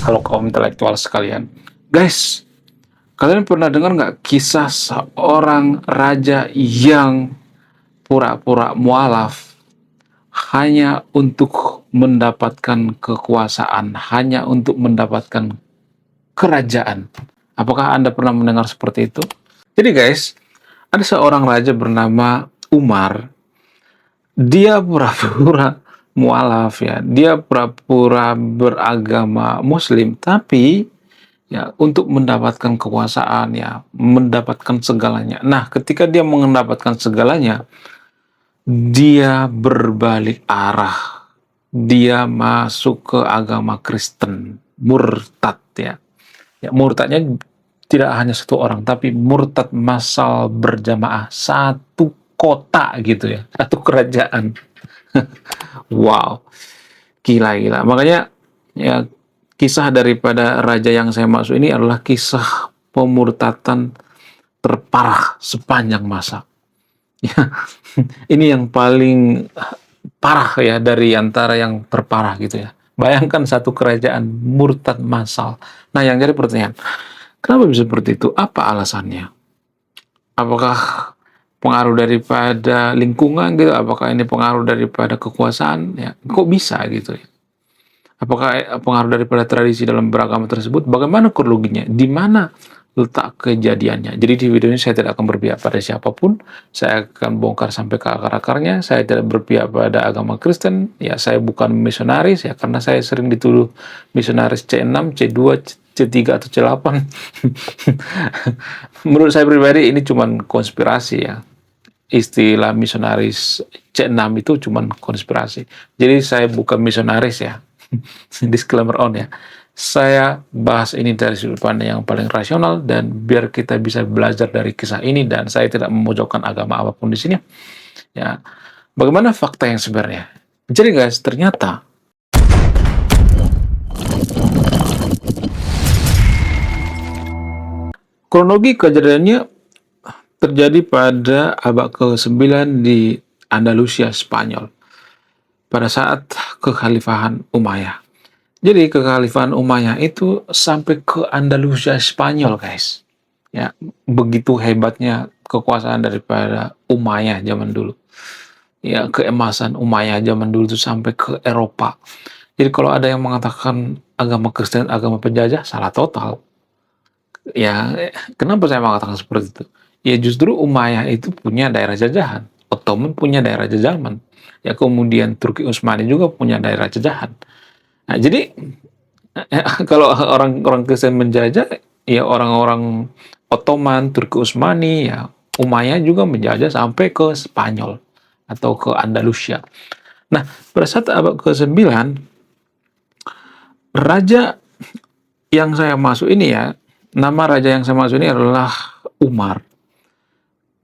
Kalau kaum intelektual sekalian. Guys, kalian pernah dengar nggak kisah seorang raja yang pura-pura mualaf hanya untuk mendapatkan kekuasaan, hanya untuk mendapatkan kerajaan? Apakah Anda pernah mendengar seperti itu? Jadi guys, ada seorang raja bernama Umar. Dia pura-pura mualaf ya. Dia pura-pura beragama Muslim, tapi ya untuk mendapatkan kekuasaan ya, mendapatkan segalanya. Nah, ketika dia mendapatkan segalanya, dia berbalik arah. Dia masuk ke agama Kristen, murtad ya. Ya, murtadnya tidak hanya satu orang, tapi murtad massal berjamaah satu kota gitu ya, satu kerajaan. Wow, gila-gila. Makanya ya kisah daripada raja yang saya maksud ini adalah kisah pemurtatan terparah sepanjang masa. Ya, ini yang paling parah ya dari antara yang terparah gitu ya. Bayangkan satu kerajaan murtad massal. Nah, yang jadi pertanyaan, kenapa bisa seperti itu? Apa alasannya? Apakah pengaruh daripada lingkungan gitu? Apakah ini pengaruh daripada kekuasaan? Ya, kok bisa gitu ya? Apakah pengaruh daripada tradisi dalam beragama tersebut? Bagaimana kronologinya? Di mana letak kejadiannya? Jadi di video ini saya tidak akan berpihak pada siapapun. Saya akan bongkar sampai ke akar-akarnya. Saya tidak berpihak pada agama Kristen. Ya, saya bukan misionaris ya, karena saya sering dituduh misionaris C6, C2, C3 atau C8. Menurut saya pribadi ini cuma konspirasi ya. Istilah misionaris C6 itu cuma konspirasi. Jadi saya bukan misionaris ya. Disclaimer on ya. Saya bahas ini dari sudut pandang yang paling rasional dan biar kita bisa belajar dari kisah ini, dan saya tidak memojokkan agama apapun di sini. Ya, bagaimana fakta yang sebenarnya? Jadi guys, ternyata kronologi kejadiannya terjadi pada abad ke-9 di Andalusia, Spanyol, pada saat kekhalifahan Umayyah. Jadi kekhalifahan Umayyah itu sampai ke Andalusia, Spanyol, guys. Ya, begitu hebatnya kekuasaan daripada Umayyah zaman dulu. Ya, keemasan Umayyah zaman dulu itu sampai ke Eropa. Jadi kalau ada yang mengatakan agama Kristen agama penjajah, salah total. Ya, kenapa saya mengatakan seperti itu? Ya justru Umayyah itu punya daerah jajahan. Ottoman punya daerah jajahan. Ya kemudian Turki Utsmani juga punya daerah jajahan. Nah, jadi kalau orang Kristen menjajah, ya orang-orang Ottoman, Turki Utsmani, ya Umayyah juga menjajah sampai ke Spanyol atau ke Andalusia. Nah, pada saat abad ke-9, raja yang saya maksud ini ya, nama raja yang saya maksud ini adalah Umar.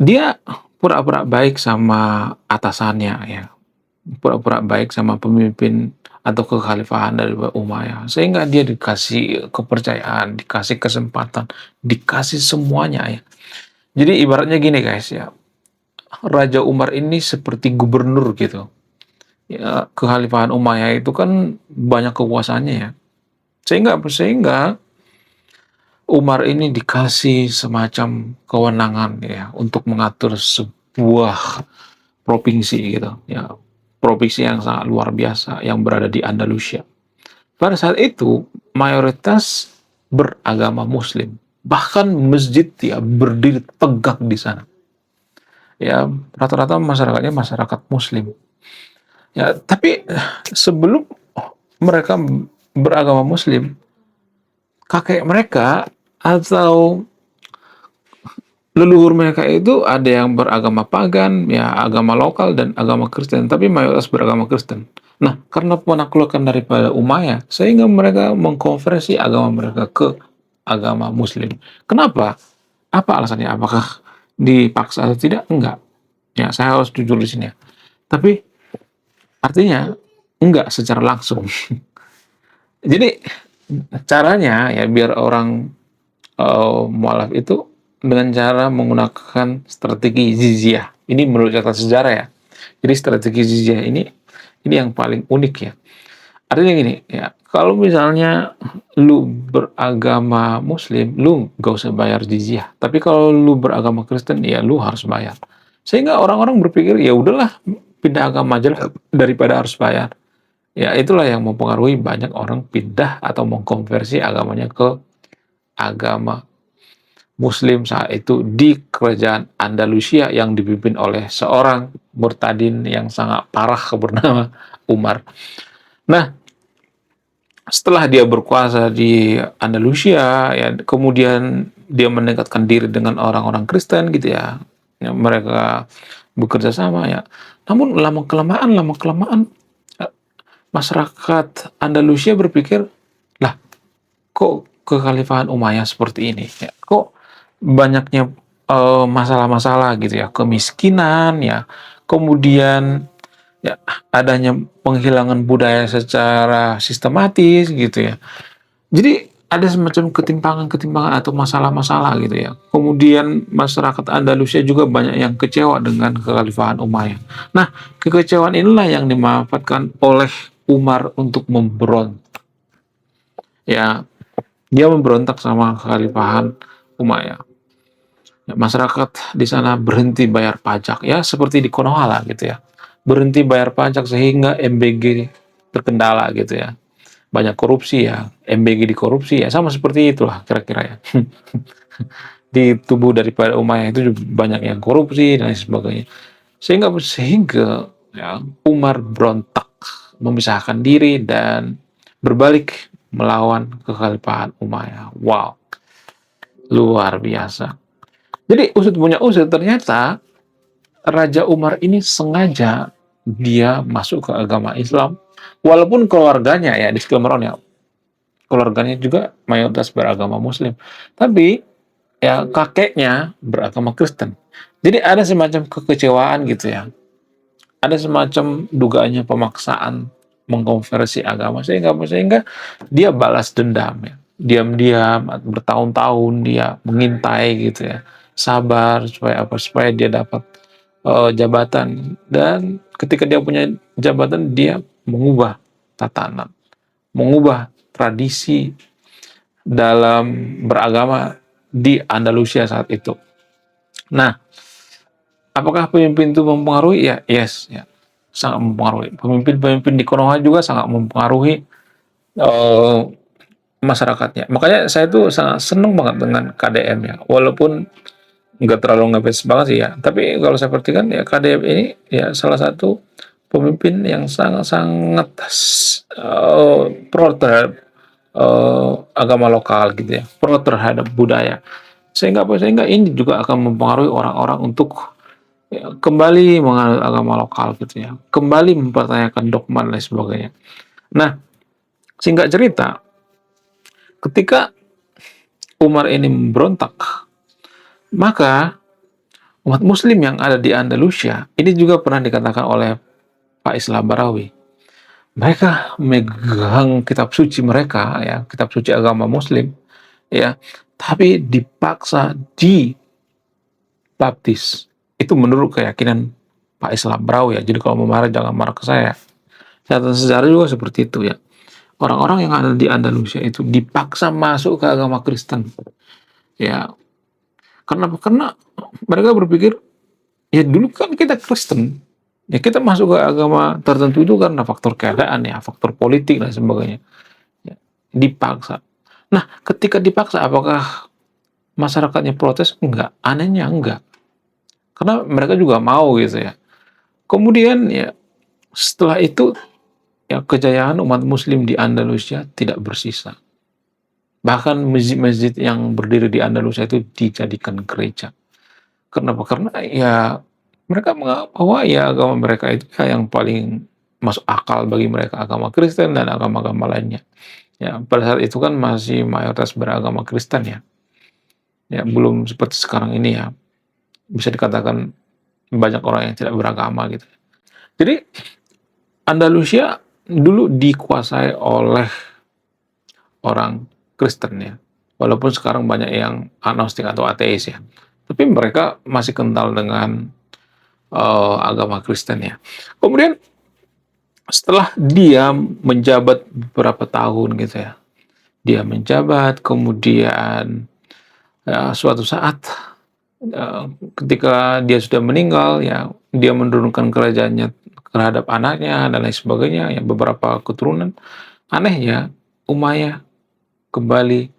Dia pura-pura baik sama atasannya ya, pura-pura baik sama pemimpin atau kekhalifahan dari Umayyah, sehingga dia dikasih kepercayaan, dikasih kesempatan, dikasih semuanya ya. Jadi ibaratnya gini guys ya, Raja Umar ini seperti gubernur gitu. Ya, kekhalifahan Umayyah itu kan banyak kekuasaannya ya. Sehingga Umar ini dikasih semacam kewenangan ya untuk mengatur sebuah provinsi gitu ya, provinsi yang sangat luar biasa yang berada di Andalusia. Pada saat itu mayoritas beragama Muslim, bahkan masjid ya berdiri tegak di sana. Ya, rata-rata masyarakatnya masyarakat Muslim. Ya, tapi sebelum mereka beragama Muslim, kakek mereka atau leluhur mereka itu ada yang beragama pagan, ya agama lokal dan agama Kristen, tapi mayoritas beragama Kristen. Nah, karena penaklukan daripada Umayyah, sehingga mereka mengkonversi agama mereka ke agama Muslim. Kenapa? Apa alasannya? Apakah dipaksa atau tidak? Enggak. Ya, saya harus jujur di sini ya. Tapi artinya enggak secara langsung. Jadi caranya ya biar orang mualaf itu dengan cara menggunakan strategi jizyah. Ini menurut catatan sejarah ya. Jadi strategi jizyah ini yang paling unik ya. Artinya gini ya, kalau misalnya lu beragama Muslim, lu gak usah bayar jizyah. Tapi kalau lu beragama Kristen, ya lu harus bayar. Sehingga orang-orang berpikir, ya udahlah pindah agama aja lah daripada harus bayar. Ya itulah yang mempengaruhi banyak orang pindah atau mengkonversi agamanya ke agama Muslim saat itu di kerajaan Andalusia yang dipimpin oleh seorang murtadin yang sangat parah bernama Umar. Nah, setelah dia berkuasa di Andalusia, ya kemudian dia mendekatkan diri dengan orang-orang Kristen gitu ya, mereka bekerja sama ya. Namun lama kelamaan masyarakat Andalusia berpikir, lah kok kekhalifahan Umayyah seperti ini? Ya, kok banyaknya masalah-masalah gitu ya, kemiskinan ya, kemudian ya adanya penghilangan budaya secara sistematis gitu ya. Jadi ada semacam ketimpangan-ketimpangan atau masalah-masalah gitu ya. Kemudian masyarakat Andalusia juga banyak yang kecewa dengan kekhalifahan Umayyah. Nah, kekecewaan inilah yang dimanfaatkan oleh Umar untuk memberontak. Ya, dia memberontak sama kekhalifahan Umayyah. Ya, masyarakat di sana berhenti bayar pajak ya seperti di Konoha lah gitu ya. Berhenti bayar pajak sehingga MBG terkendala gitu ya. Banyak korupsi ya, MBG dikorupsi ya, sama seperti itulah kira-kira ya. Di tubuh daripada Umayyah itu juga banyak yang korupsi dan lain sebagainya. Sehingga ya, Umar berontak, memisahkan diri dan berbalik melawan kekhalifahan Umayyah. Wow, luar biasa. Jadi usut punya usut, ternyata Raja Umar ini sengaja dia masuk ke agama Islam, walaupun keluarganya ya, disclaimer ya, keluarganya juga mayoritas beragama Muslim, tapi ya kakeknya beragama Kristen. Jadi ada semacam kekecewaan gitu ya, ada semacam dugaannya pemaksaan mengkonversi agama sehingga dia balas dendam ya. Diam-diam bertahun-tahun dia mengintai gitu ya. Sabar supaya apa? Supaya dia dapat jabatan, dan ketika dia punya jabatan dia mengubah tatanan, mengubah tradisi dalam beragama di Andalusia saat itu. Nah, apakah pemimpin itu mempengaruhi? Ya, yes, ya, sangat mempengaruhi. Pemimpin-pemimpin di Konoha juga sangat mempengaruhi eh, masyarakatnya. Makanya saya tuh sangat seneng banget dengan KDM ya, walaupun nggak terlalu ngefans banget sih ya. Tapi kalau saya perhatikan ya KDM ini ya salah satu pemimpin yang sangat-sangat pro terhadap agama lokal gitu ya, pro terhadap budaya. Sehingga apa? Sehingga ini juga akan mempengaruhi orang-orang untuk ya, kembali menganut agama lokal gitu ya, kembali mempertanyakan dogma dan lain sebagainya. Nah, singkat cerita, ketika Umar ini memberontak, maka umat Muslim yang ada di Andalusia ini juga pernah dikatakan oleh Pak Islam Barawi. Mereka memegang kitab suci mereka ya, kitab suci agama Muslim ya, tapi dipaksa dibaptis. Itu menurut keyakinan Pak Islam Barawi ya. Jadi kalau mau marah jangan marah ke saya. Catatan sejarah juga seperti itu ya. Orang-orang yang ada di Andalusia itu dipaksa masuk ke agama Kristen. Ya, karena mereka berpikir ya dulu kan kita Kristen. Ya kita masuk ke agama tertentu itu karena faktor keadaan ya, faktor politik dan sebagainya. Ya, dipaksa. Nah, ketika dipaksa apakah masyarakatnya protes? Enggak, anehnya enggak. Karena mereka juga mau gitu ya. Kemudian ya setelah itu ya kejayaan umat Muslim di Andalusia tidak bersisa. Bahkan masjid-masjid yang berdiri di Andalusia itu dijadikan gereja. Kenapa? Karena ya mereka menganggap bahwa ya agama mereka itu ya yang paling masuk akal bagi mereka, agama Kristen dan agama-agama lainnya. Ya, pada saat itu kan masih mayoritas beragama Kristen ya. Ya, belum seperti sekarang ini ya. Bisa dikatakan banyak orang yang tidak beragama gitu. Jadi Andalusia dulu dikuasai oleh orang Kristen ya. Walaupun sekarang banyak yang agnostik atau ateis ya. Tapi mereka masih kental dengan agama Kristen ya. Kemudian setelah dia menjabat beberapa tahun gitu ya, dia menjabat, kemudian suatu saat ketika dia sudah meninggal, ya dia menurunkan kerajaannya terhadap anaknya dan lain sebagainya, ya beberapa keturunan. Anehnya, Umayyah kembali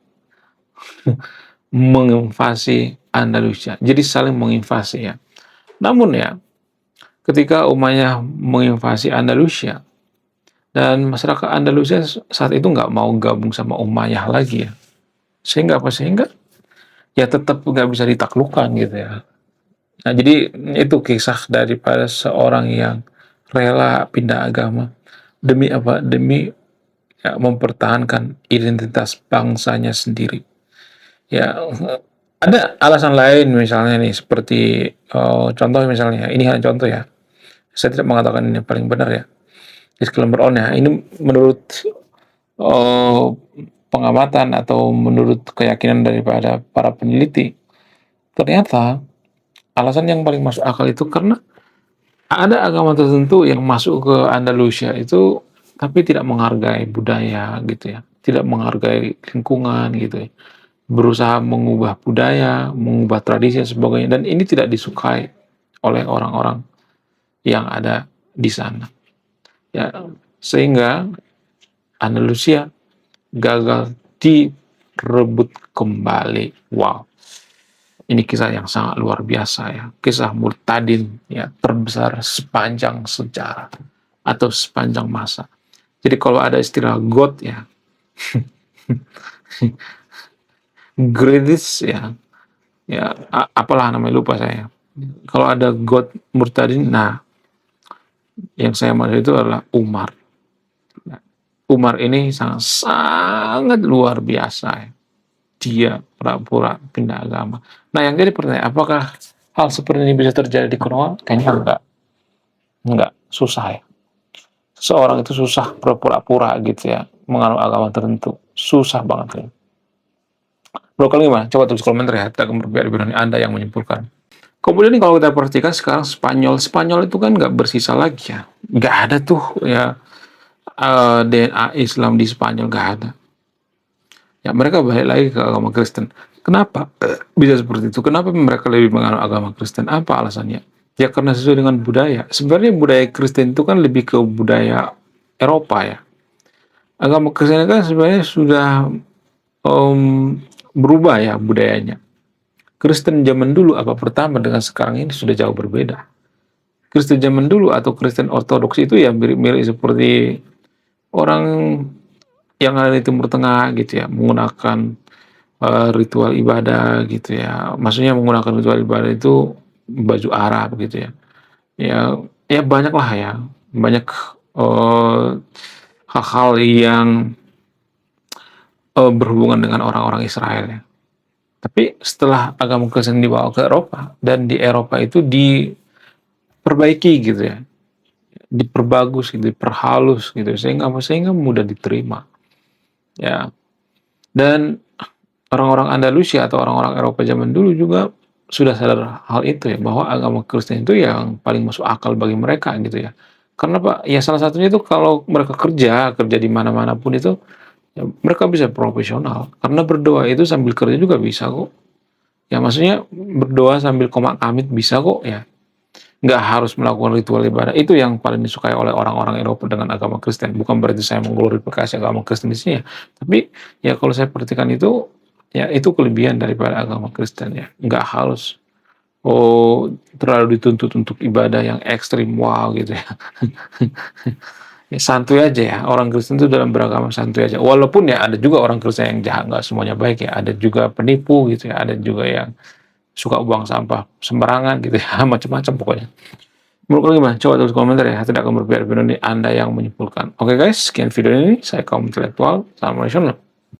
menginvasi Andalusia. Jadi saling menginvasi ya. Namun ya, ketika Umayyah menginvasi Andalusia dan masyarakat Andalusia saat itu nggak mau gabung sama Umayyah lagi ya. Sehingga apa? Sehingga ya tetap nggak bisa ditaklukkan gitu ya. Nah, jadi itu kisah daripada seorang yang rela pindah agama demi apa? Demi ya, mempertahankan identitas bangsanya sendiri. Ya, ada alasan lain misalnya nih seperti contoh misalnya, ini hanya contoh ya. Saya tidak mengatakan ini paling benar ya. Disclaimer on ya. Ini menurut eh, pengamatan atau menurut keyakinan daripada para peneliti. Ternyata alasan yang paling masuk akal itu karena ada agama tertentu yang masuk ke Andalusia itu tapi tidak menghargai budaya gitu ya, tidak menghargai lingkungan gitu ya. Berusaha mengubah budaya, mengubah tradisi dan sebagainya dan ini tidak disukai oleh orang-orang yang ada di sana. Ya, sehingga Andalusia gagal direbut kembali. Wow. Ini kisah yang sangat luar biasa ya. Kisah murtadin ya terbesar sepanjang sejarah atau sepanjang masa. Jadi kalau ada istilah God ya, Greatest ya, ya apalah namanya lupa saya. Kalau ada God murtadin, nah yang saya maksud itu adalah Umar. Nah, Umar ini sangat sangat luar biasa ya. Dia pura-pura pindah agama. Nah, yang jadi pertanyaan, apakah hal seperti ini bisa terjadi di Konoha? Kayaknya enggak. Enggak, susah ya. Seorang itu susah pura-pura gitu ya, menganut agama tertentu. Susah banget ya. Bro, kalau gimana? Coba tulis komentar ya, kita akan berbeda Anda yang menyimpulkan. Kemudian nih kalau kita perhatikan sekarang Spanyol itu kan nggak bersisa lagi ya. Nggak ada tuh ya DNA Islam di Spanyol, nggak ada. Ya mereka balik lagi ke agama Kristen. Kenapa bisa seperti itu? Kenapa mereka lebih menganut agama Kristen? Apa alasannya? Ya karena sesuai dengan budaya. Sebenarnya budaya Kristen itu kan lebih ke budaya Eropa ya. Agama Kristen kan sebenarnya sudah berubah ya budayanya. Kristen zaman dulu apa pertama dengan sekarang ini sudah jauh berbeda. Kristen zaman dulu atau Kristen Ortodoks itu ya mirip-mirip seperti orang yang ada di Timur Tengah gitu ya, menggunakan ritual ibadah gitu ya. Maksudnya menggunakan ritual ibadah itu baju Arab gitu ya. Ya, ya banyak lah ya, banyak hal-hal yang berhubungan dengan orang-orang Israel ya. Tapi setelah agama Kristen dibawa ke Eropa dan di Eropa itu diperbaiki gitu ya, diperbagus gitu, diperhalus gitu sehingga mudah diterima. Ya. Dan orang-orang Andalusia atau orang-orang Eropa zaman dulu juga sudah sadar hal itu ya, bahwa agama Kristen itu yang paling masuk akal bagi mereka gitu ya. Karena Pak, ya salah satunya itu kalau mereka kerja di mana-mana pun itu ya, mereka bisa profesional. Karena berdoa itu sambil kerja juga bisa kok. Ya maksudnya berdoa sambil komak kamit bisa kok ya. Nggak harus melakukan ritual ibadah. Itu yang paling disukai oleh orang-orang Eropa dengan agama Kristen. Bukan berarti saya mengglorifikasi agama Kristen di sini ya. Tapi ya kalau saya perhatikan itu, ya itu kelebihan daripada agama Kristen ya. Nggak harus terlalu dituntut untuk ibadah yang ekstrim, wow gitu ya. Ya santuy aja ya. Orang Kristen itu dalam beragama santuy aja. Walaupun ya ada juga orang Kristen yang jahat, nggak semuanya baik ya. Ada juga penipu gitu ya. Ada juga yang suka buang sampah sembarangan gitu ya. Macam-macam pokoknya. Menurut kalian gimana? Coba tulis komentar ya. Tidak akan berbeda-beda, Anda yang menyimpulkan. Oke guys, sekian video ini. Saya kaum intelektual. Assalamualaikum.